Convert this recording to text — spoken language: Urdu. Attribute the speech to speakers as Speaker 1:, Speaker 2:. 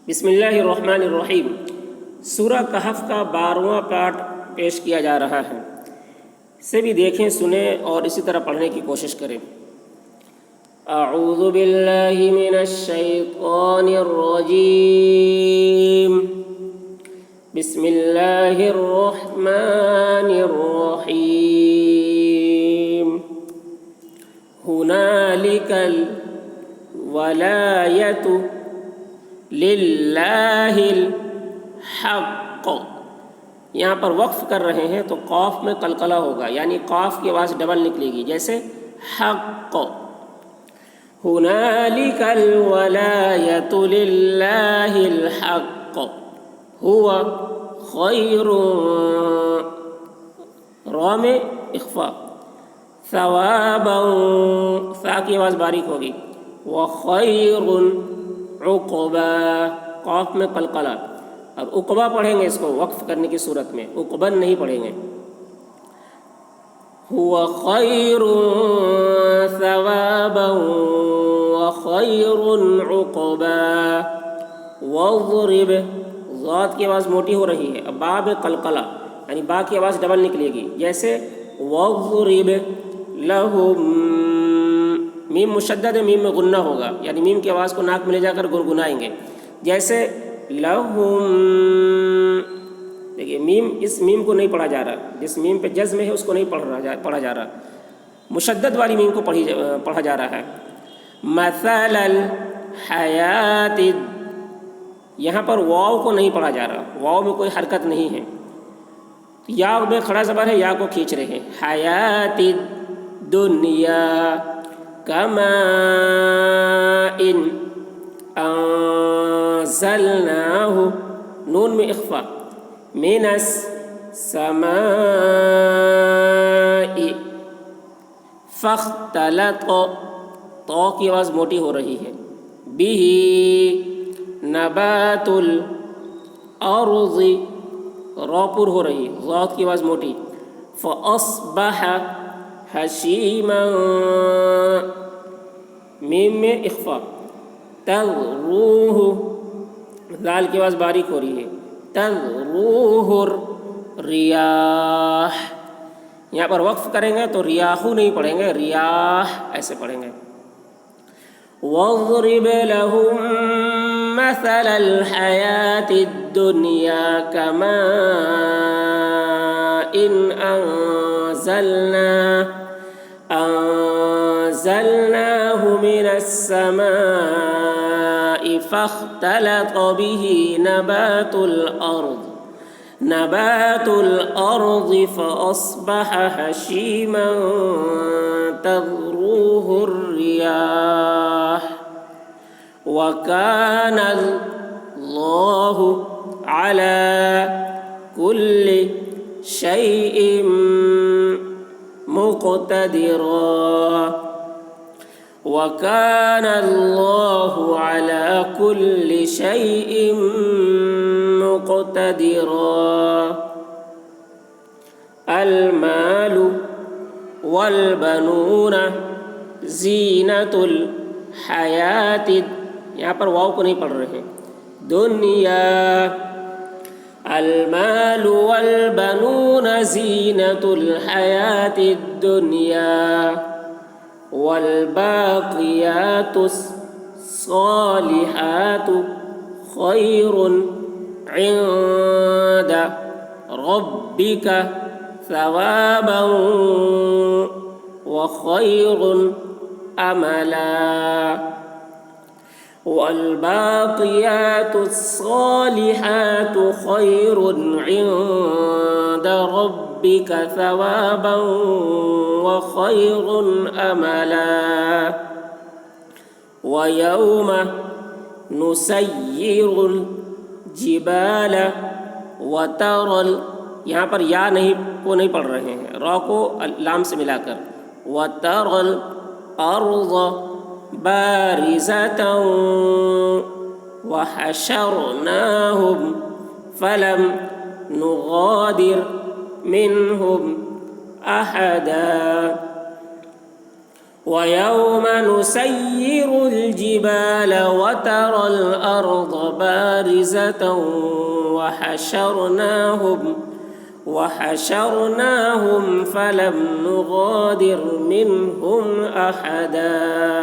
Speaker 1: بسم اللہ الرحمن الرحیم۔ سورہ کہف کا 12واں پارٹ پیش کیا جا رہا ہے۔ اسے بھی دیکھیں، سنیں اور اسی طرح پڑھنے کی کوشش کریں۔ اعوذ باللہ من الشیطان الرجیم، بسم اللہ الرحمن الرحیم۔ ہنالک الولایۃ للہ الحق۔ یہاں پر وقف کر رہے ہیں تو قاف میں قلقلہ ہوگا، یعنی قاف کی آواز ڈبل نکلے گی، جیسے حق۔ ہنالک الولایۃ للہ الحق هو خیر، را میں اخفا، ثوابا، فا کی آواز باریک ہوگی، وخیر عقبا، قاف میں قلقلہ، اور عقبہ پڑھیں گے اس کو وقف کرنے کی صورت میں، عقبا نہیں پڑھیں گے۔ هو خیر ثوابا وخیر عقبا، واضرب، ضاد کی آواز موٹی ہو رہی ہے، اب با میں قلقلہ، یعنی با کی آواز ڈبل نکلے گی، جیسے واضرب لہم، میم مشدد ہے، میم میں غنہ ہوگا، یعنی میم کی آواز کو ناک میں لے جا کر گنگنائیں گے، جیسے لہم۔ دیکھیے میم، اس میم کو نہیں پڑھا جا رہا، جس میم پہ جزم ہے اس کو نہیں پڑھا جا رہا، مشدد والی میم کو پڑھا جا رہا ہے۔ مثل الحیات، یہاں پر واو کو نہیں پڑھا جا رہا، واو میں کوئی حرکت نہیں ہے، یا میں کھڑا زبر ہے، یا کو کھینچ رہے ہیں۔ حیات الدنیا کماء انزلناہ، نون میں اخفا، من السماء فاختلط، تو کی آواز موٹی ہو رہی ہے، بہ نبات الارض، را پر ہو رہی ہے، ضاد کی آواز موٹی، فاصبح حشیما، میم میں اخفا، تذروہ، ذال کی آواز باریک ہو رہی ہے، تذروہ الریاح، یہاں پر وقف کریں گے تو ریاحو نہیں پڑھیں گے، ریاح ایسے پڑھیں گے۔ واضرب لہم مثل الحیات الدنیا کماء أنزلناه من السماء فاختلط به نبات الأرض فأصبح هشيما تذروه الرياح وكان الله على كل شيء مقتدرا، وكان الله على كل شيء مقتدرا۔ المال والبنون زینۃ الحیات، یہاں پر واو کو نہیں پڑھ رہے ہیں، دنیا، المال والبنون زینۃ الحیات الدنیا والباقیات الصالحات خیر عند ربک ثوابا وخیر املا، والباقیات الصالحات خیر عند ربک ثوابا وخیر املا، ویوم نسیر الجبال وترى، یہاں پر یا کو نہیں پڑھ رہے ہیں، را کو لام سے ملا کر، وترى الارض بارزة وحشرناهم فلم نغادر منهم أحدا ويوم نسير الجبال وترى الأرض بارزة وحشرناهم فلم نغادر منهم أحدا